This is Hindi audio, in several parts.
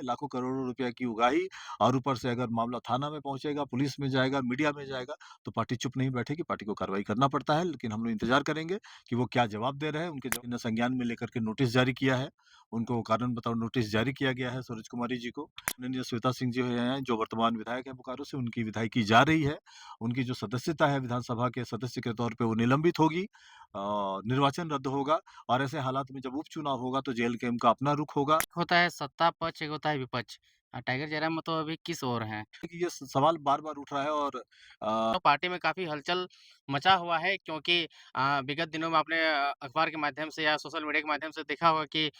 लाखों करोड़ों रुपया की उगाही और ऊपर से अगर मामला थाना में पहुँचेगा, पुलिस में जाएगा, मीडिया में जाएगा, तो पार्टी चुप नहीं बैठेगी, पार्टी को कार्रवाई करना पड़ता है। लेकिन हम लोग इंतज़ार करेंगे कि वो क्या जवाब दे रहे हैं। उनके जवाब ने संज्ञान में लेकर के नोटिस जारी किया है। उनको कारण बताओ नोटिस जारी किया गया है सूरज कुमारी जी को। माननीय श्वेता सिंह जी हैं, जो वर्तमान विधायक हैं बोकारो से, उनकी विधायकी जा रही है। उनकी जो सदस्यता है विधानसभा के सदस्य के तौर पे वो निलंबित होगी। निर्वाचन रद्द होगा और ऐसे हालात में जब उपचुनाव होगा तो जेल-कैम का अपना रुख होगा। होता है सत्ता पक्ष, एक होता है विपक्ष। टाइगर जयराम तो अभी किस ओर हैं? कि ये सवाल बार-बार उठ रहा है और तो पार्टी में काफ़ी हलचल मचा हुआ है क्योंकि विगत दिनों में आपने अखबार के माध्यम से या सोशल मीडिया के माध्यम से देखा होगा कि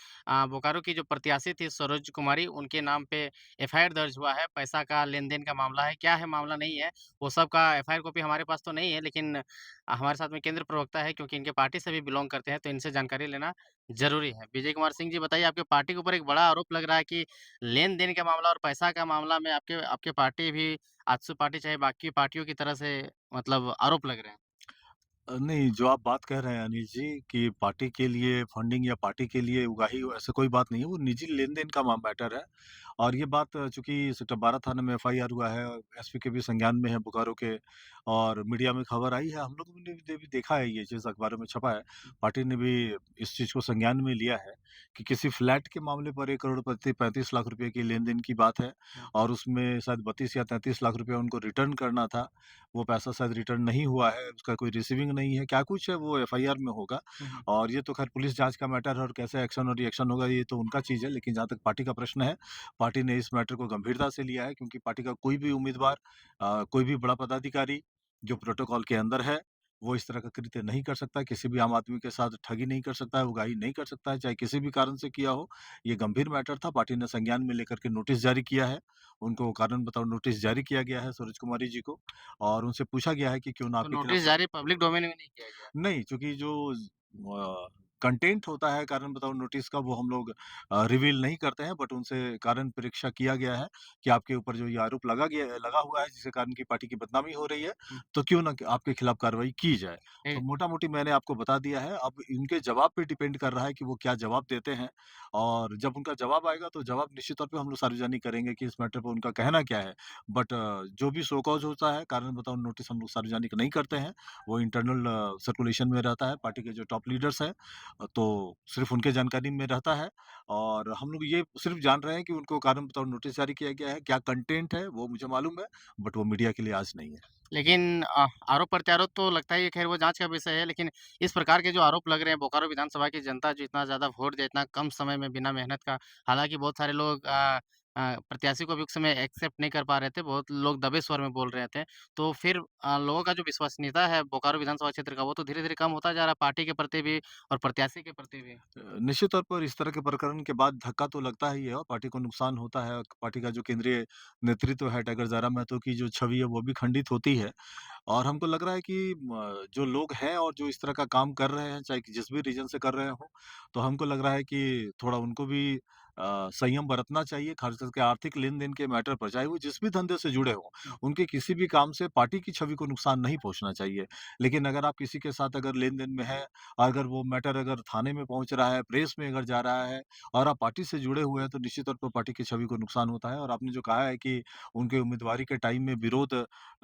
बोकारो की जो प्रत्याशी थी सरोज कुमारी, उनके नाम पे एफआईआर दर्ज हुआ है। पैसा का लेन-देन का मामला है, क्या है मामला नहीं है, वो सब का एफआईआर कॉपी हमारे पास तो नहीं है, लेकिन हमारे साथ में केंद्र प्रवक्ता है क्योंकि इनके पार्टी से भी बिलॉन्ग करते हैं, तो इनसे जानकारी लेना ज़रूरी है। विजय कुमार सिंह जी बताइए, आपके पार्टी के ऊपर एक बड़ा आरोप लग रहा है कि लेन-देन का मामला और पैसा का मामला में आपके आपके पार्टी भी आजसू पार्टी चाहे बाकी पार्टियों की तरह से मतलब आरोप लग रहे हैं। नहीं, जो आप बात कह रहे हैं अनिल जी कि पार्टी के लिए फंडिंग या पार्टी के लिए उगाही ऐसा कोई बात नहीं है, वो निजी लेन-देन का मैटर है। और ये बात चूँकि सेक्टर 12 थाने में एफआईआर हुआ है, एसपी के भी संज्ञान में है बोकारो के और मीडिया में खबर आई है। हम लोगों ने भी देखा है ये चीज़ अखबारों में छपा है। पार्टी ने भी इस चीज़ को संज्ञान में लिया है कि किसी फ्लैट के मामले पर 1 करोड़ पति 35 लाख रुपए की लेन-देन की बात है और उसमें शायद 32 या 33 लाख रुपया उनको रिटर्न करना था। वो पैसा शायद रिटर्न नहीं हुआ है, उसका कोई रिसीविंग नहीं है, क्या कुछ है वो एफआईआर में होगा। हुँ, हुँ। और ये तो ख़ैर पुलिस जाँच का मैटर है और कैसे एक्शन और रिएक्शन होगा ये तो उनका चीज़ है। लेकिन जहाँ तक पार्टी का प्रश्न है, पार्टी ने इस मैटर को गंभीरता से लिया है क्योंकि पार्टी का कोई भी उम्मीदवार कोई भी बड़ा पदाधिकारी जो प्रोटोकॉल के अंदर है, वो इस तरह का कृत्य नहीं कर सकता, किसी भी आम आदमी के साथ ठगी नहीं कर सकता है, उगाही नहीं कर सकता है, चाहे किसी भी कारण से किया हो। ये गंभीर मैटर था, पार्टी ने संज्ञान में लेकर के नोटिस जारी किया है। उनको कारण बताओ नोटिस जारी किया गया है सूरज कुमारी जी को और उनसे पूछा गया है कि क्यों ना तो आपके नोटिस खिलाफ जारी पब्लिक डोमेन में नहीं किया गया। नहीं, चूँकि जो कंटेंट होता है कारण बताओ नोटिस का वो हम लोग रिवील नहीं करते हैं बट उनसे कारण परीक्षा किया गया है कि आपके ऊपर जो ये आरोप लगा हुआ है जिसके कारण की पार्टी की बदनामी हो रही है, हुँ, तो क्यों ना आपके खिलाफ कार्रवाई की जाए। तो ए मोटा-मोटी मैंने आपको बता दिया है, अब इनके जवाब पे डिपेंड कर रहा है कि वो क्या जवाब देते हैं और जब उनका जवाब आएगा तो जवाब निश्चित तौर पे हम लोग सार्वजनिक करेंगे कि इस मैटर पे उनका कहना क्या है। बट जो भी शो कॉज़ होता है, कारण बताओ नोटिस हम लोग सार्वजनिक नहीं करते हैं। वो इंटरनल सर्कुलेशन में रहता है, पार्टी के जो टॉप लीडर्स हैं तो सिर्फ़ उनके जानकारी में रहता है और हम लोग ये सिर्फ़ जान रहे हैं कि उनको कारण बताओ नोटिस जारी किया गया है, क्या कंटेंट है वो मुझे मालूम है, बट वो मीडिया के लिए आज नहीं है। लेकिन आरोप-प्रत्यारोप तो लगता है ये खैर वो जाँच का विषय है, लेकिन इस प्रकार के जो आरोप लग रहे हैं बोकारो विधानसभा की जनता जो इतना ज़्यादा वोट दे, इतना कम समय में बिना मेहनत का हालाँकि बहुत सारे लोग प्रत्याशी को भी उस समय एक्सेप्ट नहीं कर पा रहे थे, बहुत लोग दबे स्वर में बोल रहे थे। तो फिर लोगों का जो विश्वसनीयता है बोकारो विधानसभा क्षेत्र का, वो तो धीरे-धीरे कम होता जा रहा है पार्टी के प्रति भी और प्रत्याशी के प्रति भी। निश्चित तौर पर इस तरह के प्रकरण के बाद धक्का तो लगता ही है और पार्टी को नुकसान होता है। पार्टी का जो केंद्रीय नेतृत्व है टाइगर ज़ारा महतो की जो छवि है वो भी खंडित होती है और हमको लग रहा है कि जो लोग हैं और जो इस तरह का काम कर रहे हैं, चाहे कि जिस भी रीज़न से कर रहे हों, तो हमको लग रहा है कि थोड़ा उनको भी संयम बरतना चाहिए, ख़ास करके आर्थिक लेन-देन के मैटर पर, चाहे वो जिस भी धंधे से जुड़े हों। उनके किसी भी काम से पार्टी की छवि को नुकसान नहीं पहुँचना चाहिए। लेकिन अगर आप किसी के साथ अगर लेन-देन में हैं, अगर वो मैटर अगर थाने में पहुँच रहा है, प्रेस में अगर जा रहा है और आप पार्टी से जुड़े हुए हैं, तो निश्चित तौर पर पार्टी की छवि को नुकसान होता है और आपने जो कहा है कि उनके उम्मीदवारी के टाइम में विरोध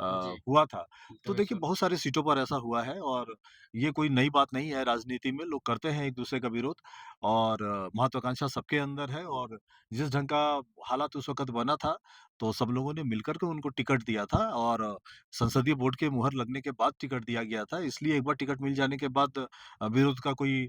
जी, हुआ था। तो दबे देखिए स्वर। बहुत सारी सीटों पर ऐसा हुआ है और ये कोई नई बात नहीं है राजनीति में, लोग करते हैं एक-दूसरे का विरोध और महत्वाकांक्षा सबके अंदर है और जिस ढंग का हालात उस वक़्त बना था, तो सब लोगों ने मिलकर के उनको टिकट दिया था और संसदीय बोर्ड के मुहर लगने के बाद टिकट दिया गया था। इसलिए एक बार टिकट मिल जाने के बाद विरोध का कोई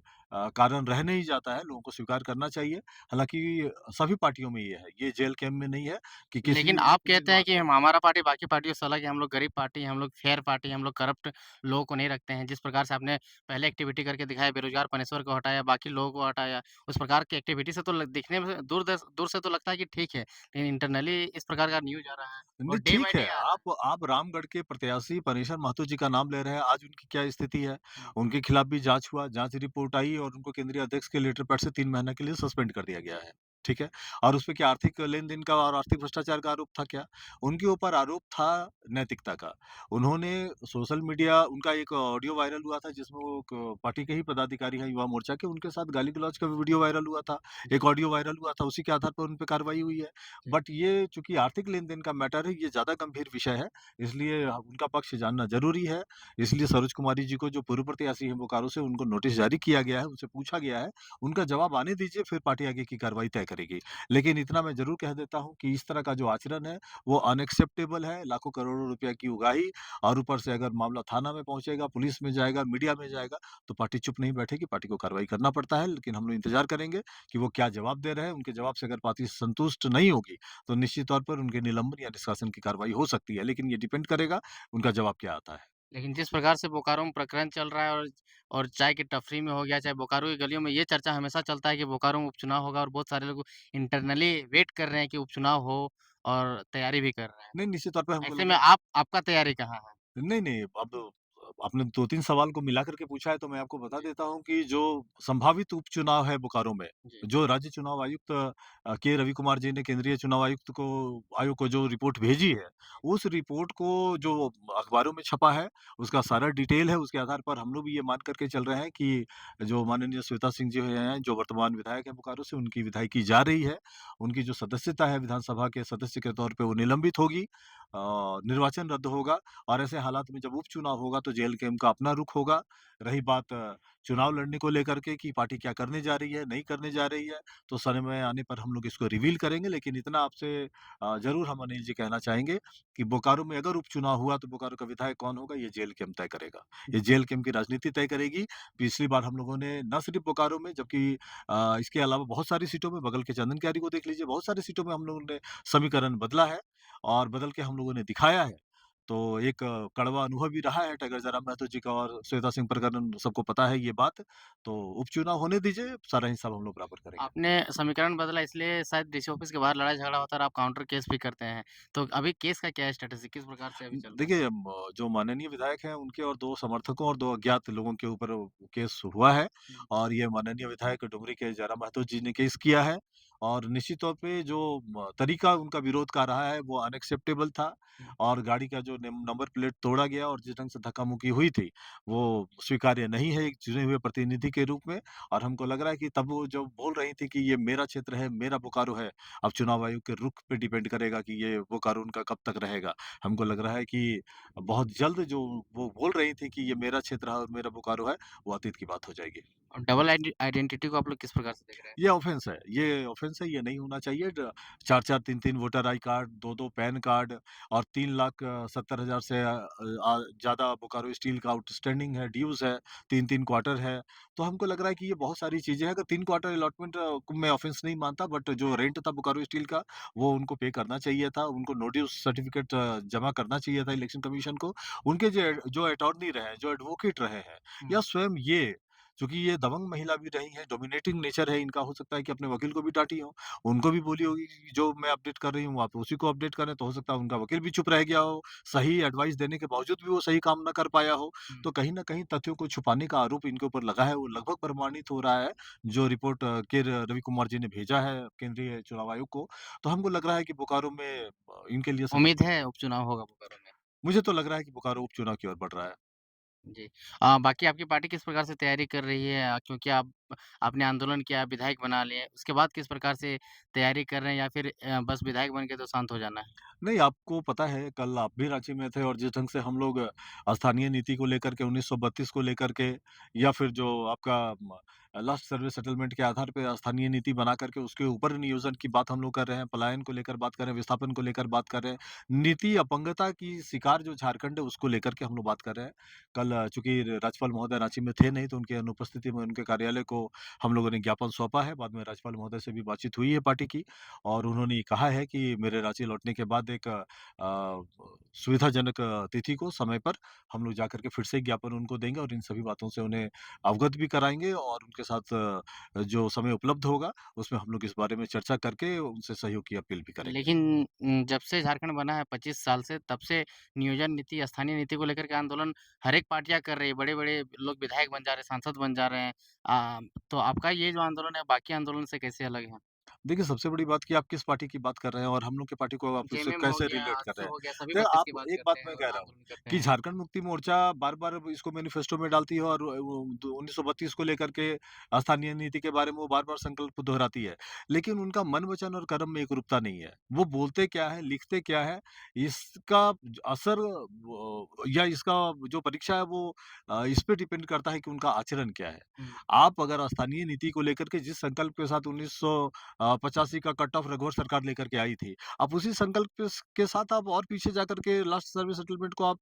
कारण रह नहीं जाता है, लोगों को स्वीकार करना चाहिए। हालाँकि सभी पार्टियों में ये है, ये जेल कैम्प में नहीं है कि किसी लेकिन भी आप कहते उम्मीदवार हैं कि हमारा पार्टी बाकी पार्टियों से अलग है, हम लोग गरीब पार्टी हैं, हम लोग फेयर पार्टी हैं, हम लोग करप्ट लोगों को नहीं रखते हैं। जिस प्रकार से आपने पहले एक्टिविटी करके दिखाया, बेरोज़गार पनेश्वर को हटाया, बाकी लोगों को हटाया, उस प्रकार की एक्टिविटी से तो ल दिखने में दूर से तो लगता है कि ठीक है, लेकिन इंटरनली इस प्रकार का न्यूज़ आ रहा है नहीं और डे ठीक बाय है, डे आ रहा है। आप रामगढ़ के प्रत्याशी परेशर महतो जी का नाम ले रहे हैं, आज उनकी क्या स्थिति है? हुँ। उनके खिलाफ भी जाँच हुआ, जाँच रिपोर्ट आई और उनको केंद्रीय अध्यक्ष के लेटर पैड से 3 महीने के लिए सस्पेंड कर दिया गया है। ठीक है? और उसपे क्या आर्थिक लेन-देन का और आर्थिक भ्रष्टाचार का आरोप था क्या? उनके ऊपर आरोप था नैतिकता का। उन्होंने सोशल मीडिया उनका एक ऑडियो वायरल हुआ था जिसमें वो क पार्टी के ही पदाधिकारी हैं युवा मोर्चा के, उनके साथ गाली-गलौच का भी वीडियो वायरल हुआ था। जी, एक ऑडियो वायरल हुआ था, उसी के आधार पर उन पे कार्रवाई हुई है। जी। बट ये चूँकि आर्थिक लेन-देन का मैटर है, ये ज़्यादा गंभीर विषय है, इसलिए उनका पक्ष जानना ज़रूरी है। इसलिए सरोज कुमारी जी को जो पूर्व प्रत्याशी हैं बोकारो से, उनको नोटिस जारी किया गया है, उनसे पूछा गया है। उनका जवाब आने दीजिए, फिर पार्टी आगे की कार्रवाई तय करेगी। लेकिन इतना मैं ज़रूर कह देता हूँ कि इस तरह का जो आचरण है, वो अनएक्सेप्टेबल है, लाखों करोड़ों रुपया की उगाही और ऊपर से अगर मामला थाना में पहुँचेगा, पुलिस में जाएगा, मीडिया में जाएगा, तो पार्टी चुप नहीं बैठेगी, पार्टी को कार्रवाई करना पड़ता है। लेकिन हम लोग इंतज़ार करेंगे कि वो क्या जवाब दे रहे हैं, उनके जवाब से अगर पार्टी संतुष्ट नहीं होगी, तो निश्चित तौर पर उनके निलंबन या निष्कासन की कार्रवाई हो सकती है। लेकिन ये डिपेंड करेगा, उनका जवाब क्या आता है। लेकिन जिस प्रकार से बोकारो में प्रकरण चल रहा है और चाय की टपरी में हो गया, चाहे बोकारो की गलियों में ये चर्चा हमेशा चलता है कि बोकारो में उपचुनाव होगा और बहुत सारे लोग इंटरनली वेट कर रहे हैं कि उपचुनाव हो और तैयारी भी कर रहे हैं। नहीं, निश्चित तौर पे हमको ऐसे लग में रहा है आपका तैयारी कहाँ है? नहीं, नहीं, अब आपने 2-3 सवाल को मिला कर के पूछा है, तो मैं आपको बता जी, देता हूँ कि जो संभावित उपचुनाव है बोकारो में, जी, जो राज्य चुनाव आयुक्त के रवि कुमार जी ने केंद्रीय चुनाव आयोग को जो रिपोर्ट भेजी है, उस रिपोर्ट को जो अखबारों में छपा है, उसका सारा डिटेल है, उसके आधार पर हम लोग भी ये मान कर के चल रहे हैं कि जो माननीय श्वेता सिंह जी हैं, जो वर्तमान विधायक हैं बोकारो से, उनकी विधायकी जा रही है। उनकी जो सदस्यता है विधानसभा के सदस्य के तौर पे वो निलंबित होगी। निर्वाचन रद्द होगा और ऐसे हालात में जब उपचुनाव होगा तो जेल कैंप का अपना रुख होगा। रही बात चुनाव लड़ने को लेकर के कि पार्टी क्या करने जा रही है, नहीं करने जा रही है, तो समय आने पर हम लोग इसको रिवील करेंगे। लेकिन इतना आपसे ज़रूर हम अनिल जी कहना चाहेंगे कि बोकारो में अगर उपचुनाव हुआ तो बोकारो का विधायक कौन होगा ये जेल कैंप तय करेगा। ये जेल कैंप की राजनीति तय करेगी। पिछली बार हम लोगों ने न सिर्फ बोकारो में जबकि इसके अलावा बहुत सारी सीटों में बगल के चंदन कियारी को देख लीजिए, बहुत सारी सीटों में हम लोगों ने समीकरण बदला है और बदल के हम लोगों ने दिखाया है। तो एक कड़वा अनुभव भी रहा है टाइगर ज़रा महतो जी का और श्वेता सिंह प्रकरण सबको पता है ये बात। तो उपचुनाव होने दीजिए, सारा हिसाब हम लोग बराबर करेंगे। आपने समीकरण बदला इसलिए शायद डीसी ऑफिस के बाहर लड़ाई-झगड़ा होता है और आप काउंटर केस भी करते हैं। तो अभी केस का क्या स्टेटस है? किस प्रकार से अभी चल रहा है? देखिए जो माननीय विधायक हैं उनके और 2 समर्थकों और 2 अज्ञात लोगों के ऊपर केस हुआ है हुँ, और ये माननीय विधायक डुमरी के जयराम महतो जी ने केस किया है और निश्चित तौर पे जो तरीका उनका विरोध का रहा है वो अनएक्सेप्टेबल था हुँ। और गाड़ी का जो नंबर प्लेट तोड़ा गया और जिस ढंग से धक्का-मुक्की हुई थी, वो स्वीकार्य नहीं है एक चुने हुए प्रतिनिधि के रूप में और हमको लग रहा है कि तब वो जो बोल रही थी कि ये मेरा क्षेत्र है, मेरा बोकारो है, अब चुनाव आयोग के रुख पे डिपेंड करेगा कि ये बोकारो उनका कब तक रहेगा। हमको लग रहा है कि बहुत जल्द जो वो बोल रही थी कि ये मेरा क्षेत्र है और मेरा बोकारो है, वो अतीत की बात हो जाएगी। और डबल आइडेंटिटी को आप लोग किस प्रकार से देख रहे हैं? ये ऑफ़ेंस है, ये नहीं होना चाहिए। 4-4 3-3 voter I card, 2-2 pan card और 3,70,000 से ज़्यादा बोकारो स्टील का आउटस्टैंडिंग है, ड्यूज़ है, 3-3 क्वार्टर है। तो हमको लग रहा है कि ये बहुत सारी चीज़ें हैं। अगर 3 क्वार्टर अलॉटमेंट को मैं ऑफ़ेंस नहीं मानता बट जो रेंट था बोकारो स्टील का, वो उनको पे करना चाहिए था। उनको नो ड्यूज़ सर्टिफ़िकेट जमा करना चाहिए था इलेक्शन कमीशन को। उनके जो अटॉर्नी रहे हैं, जो एडवोकेट रहे हैं हुँ। या स्वयं ये चूँकि ये दबंग महिला भी रही हैं, डोमिनेटिंग नेचर है इनका, हो सकता है कि अपने वकील को भी डाँटी हो। उनको भी बोली होगी कि जो मैं अपडेट कर रही हूँ, आप उसी को अपडेट करें, तो हो सकता है उनका वकील भी चुप रह गया हो। सही एडवाइस देने के बावजूद भी वो सही काम ना कर पाया हो। हुँ। तो कहीं न कहीं तथ्यों को छुपाने का आरोप इनके ऊपर लगा है, वो लगभग प्रमाणित हो रहा है, जो रिपोर्ट के रवि कुमार जी ने भेजा है केंद्रीय चुनाव आयोग को। तो हमको लग रहा है कि बोकारो में इनके लिए समय उम्मीद है उपचुनाव होगा बोकारो में? मुझे तो लग रहा है कि बोकारो उपचुनाव की ओर बढ़ रहा है। जी। बाकी आपकी पार्टी किस प्रकार से तैयारी कर रही है? क्योंकि आपने आंदोलन किया, विधायक बना लिए, उसके बाद किस प्रकार से तैयारी कर रहे हैं या फिर बस विधायक बन के तो शांत हो जाना है? नहीं, आपको पता है कल आप भी रांची में थे और जिस ढंग से हम लोग स्थानीय नीति को लेकर के 1932 को लेकर के या फिर जो आपका लास्ट सर्विस सेटलमेंट के आधार पे स्थानीय नीति बना करके उसके ऊपर नियोजन की बात हम लोग कर रहे हैं, पलायन को लेकर बात कर रहे हैं, विस्थापन को लेकर बात कर रहे हैं। नीति अपंगता की शिकार जो झारखंड है उसको लेकर के हम लोग बात कर रहे हैं। कल चूँकि राज्यपाल महोदय रांची में थे नहीं तो उनकी अनुपस्थिति में उनके कार्यालय को हम लोगों ने ज्ञापन सौंपा है। बाद में राज्यपाल महोदय से भी बातचीत हुई है पार्टी की। और उन्होंने ये कहा है कि मेरे रांची लौटने के बाद एक सुविधाजनक तिथि को समय पर हम लोग जाकर के फिर से एक ज्ञापन उनको देंगे और इन सभी बातों से उन्हें अवगत भी कराएँगे और उनके साथ जो समय उपलब्ध होगा, उसमें हम लोग इस बारे में चर्चा करके उनसे सहयोग की अपील भी करेंगे। लेकिन जब से झारखंड बना है 25 साल से, तब से नियोजन नीति, स्थानीय नीति को लेकर के आंदोलन हर एक पार्टियाँ कर रही है। बड़े-बड़े लोग विधायक बन जा रहे हैं, सांसद बन जा रहे हैं। तो आपका ये जो आंदोलन है, बाकी आंदोलन से कैसे अलग है? देखिए, सबसे बड़ी बात कि आप किस पार्टी की बात कर रहे हैं और हम लोग की पार्टी को आप उससे जेएमएम हो कैसे गया, रिलेट कर आजसू रहे हैं। हो गया, सभी तो बत्तीस की आप बात एक बात करते हैं मैं और कह रहा हूँ आंदोलन करते कि हैं। झारखंड मुक्ति मोर्चा बार-बार इसको मैनिफेस्टो में डालती है और वो 1932 को लेकर के स्थानीय नीति के बारे में वो बार-बार संकल्प दोहराती है। लेकिन उनका मन, वचन और कर्म में एकरूपता नहीं है। वो बोलते क्या है, लिखते क्या है, इसका असर या इसका जो परीक्षा है वो इस पे डिपेंड करता है कि उनका आचरण क्या है। हुँ, आप अगर स्थानीय नीति को लेकर के जिस संकल्प के साथ 85 का कट ऑफ रघुवर सरकार लेकर के आई थी, आप उसी संकल्प के साथ आप और पीछे जाकर के लास्ट सर्विस सेटलमेंट को आप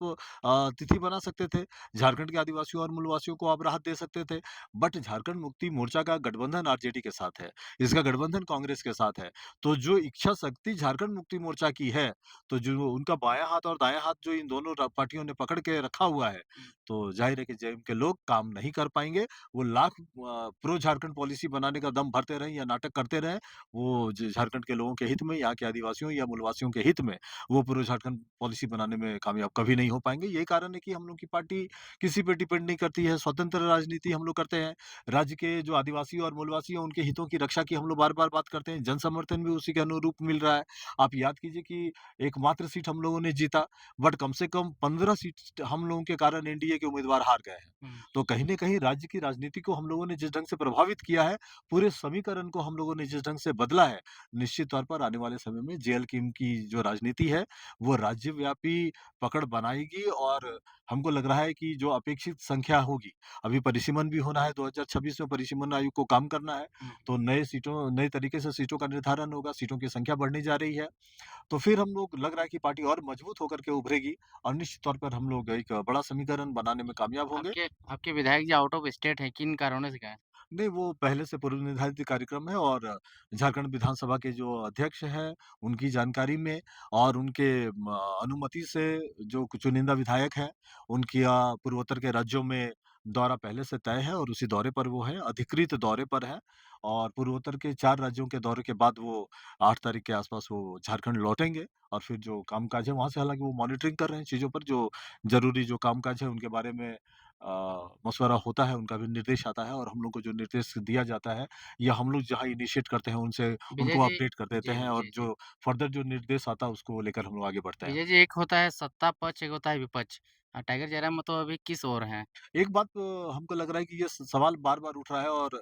तिथि बना सकते थे। झारखंड के आदिवासियों और मूलवासियों को आप राहत दे सकते थे। बट झारखंड मुक्ति मोर्चा का गठबंधन आरजेडी के साथ है, इसका गठबंधन कांग्रेस के साथ है। तो जो इच्छा शक्ति झारखंड मुक्ति मोर्चा की है, तो जो उनका बायाँ हाथ और दायाँ हाथ जो इन दोनों पार्टियों ने पकड़ के रखा हुआ है, हुँ। तो ज़ाहिर है कि जेएम के लोग काम नहीं कर पाएँगे। वो लाख प्रो झारखंड पॉलिसी बनाने का दम भरते रहें या नाटक करते रहें, वो झारखंड के लोगों के हित में, यहाँ के आदिवासियों या मूलवासियों के हित में, वो पूरे झारखंड पॉलिसी बनाने में कामयाब कभी नहीं हो पाएँगे। यही कारण है कि हम लोग की पार्टी किसी पे डिपेंड नहीं करती है, स्वतंत्र राजनीति हम लोग करते हैं। राज्य के जो आदिवासी और मूलवासी हैं, उनके हितों की रक्षा की हम लोग बार-बार बात करते हैं। जन समर्थन भी उसी के अनुरूप मिल रहा है। आप याद कीजिए कि एकमात्र सीट हम लोगों ने जीता, बट कम से कम 15 सीट हम लोगों के कारण एनडीए के उम्मीदवार हार गए हैं। हुँ। तो कहीं न कहीं राज्य की राजनीति को हम लोगों ने जिस ढंग से प्रभावित किया है, पूरे समीकरण को हम लोगों ने जिस ढंग से बदला है, निश्चित तौर पर आने वाले समय में जेएल किम की जो राजनीति है, वो राज्यव्यापी पकड़ बनाएगी और हमको लग रहा है कि जो अपेक्षित संख्या होगी, अभी परिसीमन भी होना है, 2026 में परिसीमन आयोग को काम करना है, हुँ। तो नए तरीके से सीटों का निर्धारण होगा, सीटों की संख्या बढ़ने जा रही है। तो फिर हम लोग लग रहा है कि पार्टी और मजबूत होकर के उभरेगी और निश्चित तौर पर हम लोग एक बड़ा समीकरण बनाने में कामयाब होंगे। आपके आपके विधायक जी आउट ऑफ स्टेट हैं, किन कारणों से गए? नहीं, वो पहले से पूर्व निर्धारित कार्यक्रम है और झारखंड विधानसभा के जो अध्यक्ष हैं, उनकी जानकारी में और उनके अनुमति से जो चुनिंदा विधायक हैं, उनकी पूर्वोत्तर के राज्यों में दौरा पहले से तय है और उसी दौरे पर वो हैं, अधिकृत दौरे पर हैं और पूर्वोत्तर के 4 राज्यों के दौरे के बाद वो 8 तारीख के आस-पास वो झारखंड लौटेंगे और फिर जो काम-काज है वहाँ से हालाँकि वो मॉनिटरिंग कर रहे हैं चीज़ों पर, जो ज़रूरी जो काम-काज है उनके बारे में मशवरा होता है, उनका भी निर्देश आता है और हम लोग को जो निर्देश दिया जाता है या हम लोग जहाँ इनिशिएट करते हैं उनसे विजय उनको जी अपडेट कर देते जी, हैं और जी, जी। जो फर्दर जो निर्देश आता है उसको लेकर हम लोग आगे बढ़ते हैं। विजय जी, एक होता है सत्ता पक्ष, एक होता है विपक्ष। टाइगर जयराम तो अभी किस ओर हैं? एक बात हमको लग रहा है कि ये सवाल बार-बार उठ रहा है और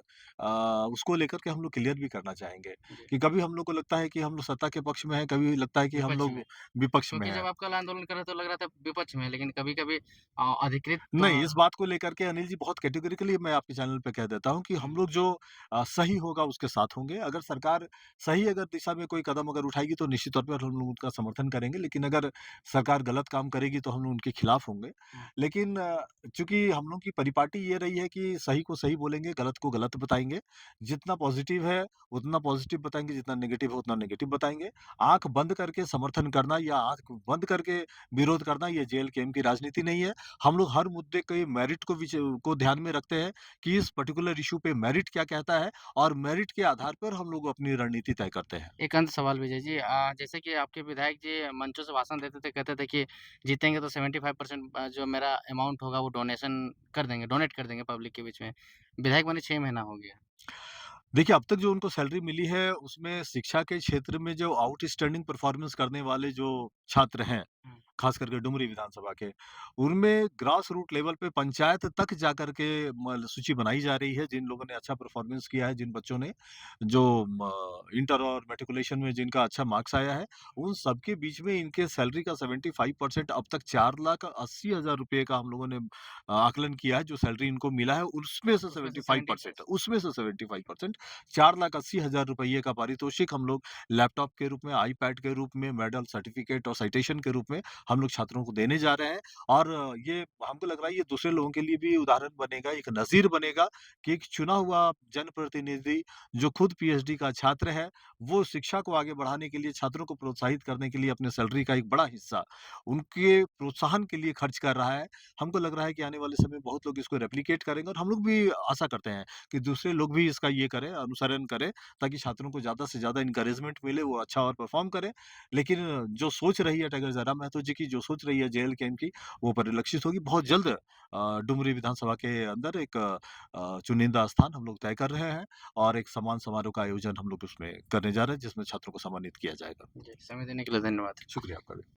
उसको लेकर के हम लोग क्लियर भी करना चाहेंगे जी। कि कभी हम लोग को लगता है कि हम लोग सत्ता के पक्ष में हैं, कभी लगता है कि हम विपक्ष लोग में। विपक्ष में क्योंकि हैं। जब आप कल आंदोलन कर रहे थे तो लग रहा था विपक्ष में, लेकिन कभी-कभी अधिकृत नहीं, इस बात को लेकर के अनिल जी बहुत कैटेगोरिकली मैं आपके चैनल पे कह देता हूँ कि हुँ, हम लोग जो सही होगा उसके साथ होंगे। अगर सरकार सही अगर दिशा में कोई कदम अगर उठाएगी तो निश्चित तौर पर हम लोग उनका समर्थन करेंगे। लेकिन अगर सरकार गलत काम करेगी तो हम लोग उनके खिलाफ होंगे। हुँ। लेकिन चूँकि हम लोग की परिपाटी ये रही है कि सही को सही बोलेंगे, गलत को गलत बताएँगे। जितना पॉज़िटिव है उतना पॉज़िटिव बताएँगे, जितना नेगेटिव है उतना नेगेटिव बताएँगे। आँख बंद करके समर्थन करना या आँख बंद करके विरोध करना ये जेएल-केएम की राजनीति नहीं है। हम लोग हर मुद्दे के मेरिट को ध्यान में रखते हैं कि इस पर्टिकुलर इश्यू पे मेरिट क्या कहता है और मेरिट के आधार पर हम लोग अपनी रणनीति तय करते हैं। एक अंत सवाल विजय जी जैसे कि आपके विधायक जी मंचों से भाषण देते थे, कहते थे कि जीतेंगे तो 75% जो मेरा अमाउंट होगा वो डोनेट कर देंगे पब्लिक के बीच में। विधायक बने 6 महीना हो गया। देखिए, अब तक जो उनको सैलरी मिली है, उसमें शिक्षा के क्षेत्र में जो आउटस्टैंडिंग परफॉर्मेंस करने वाले जो छात्र हैं, हुँ, खास करके डुमरी विधानसभा के, उनमें ग्रास रूट लेवल पे पंचायत तक जाकर के सूची बनाई जा रही है, जिन लोगों ने अच्छा परफॉर्मेंस किया है, जिन बच्चों ने जो इंटर और मैट्रिकुलेशन में जिनका अच्छा मार्क्स आया है, उन सबके बीच में इनके सैलरी का 75% अब तक 4,80,000 रुपए का हम लोगों ने आकलन किया है, जो सैलरी इनको मिला है, उसमें से 70 उसमें से 75% 4,80,000 रुपये का पारितोषिक हम लोग लैपटॉप के रूप में, आईपैड के रूप में, मेडल, सर्टिफिकेट और साइटेशन के रूप में हम लोग छात्रों को देने जा रहे हैं और ये हमको लग रहा है ये दूसरे लोगों के लिए भी उदाहरण बनेगा, एक नज़ीर बनेगा कि एक चुना हुआ जनप्रतिनिधि जो खुद पीएचडी का छात्र है, वो शिक्षा को आगे बढ़ाने के लिए, छात्रों को प्रोत्साहित करने के लिए अपने सैलरी का एक बड़ा हिस्सा उनके प्रोत्साहन के लिए खर्च कर रहा है। हमको लग रहा है कि आने वाले समय में बहुत लोग इसको रेप्लिकेट करेंगे और हम लोग भी आशा करते हैं कि दूसरे लोग भी इसका ये करें, अनुसरण करें ताकि छात्रों को ज़्यादा से ज़्यादा एनकरेजमेंट मिले, वो अच्छा और परफ़ॉर्म करें। लेकिन जो सोच रही है टाइगर ज़रा महतो जी की जो सोच रही है जेएलकेएम की, वो परिलक्षित होगी। बहुत जल्द डुमरी विधानसभा के अंदर एक चुनिंदा स्थान हम लोग तय कर रहे हैं और एक सम्मान समारोह का आयोजन हम लोग उसमें करने जा रहे हैं, जिसमें छात्रों को सम्मानित किया जाएगा। जी, समय देने के लिए धन्यवाद। शुक्रिया आपका भी।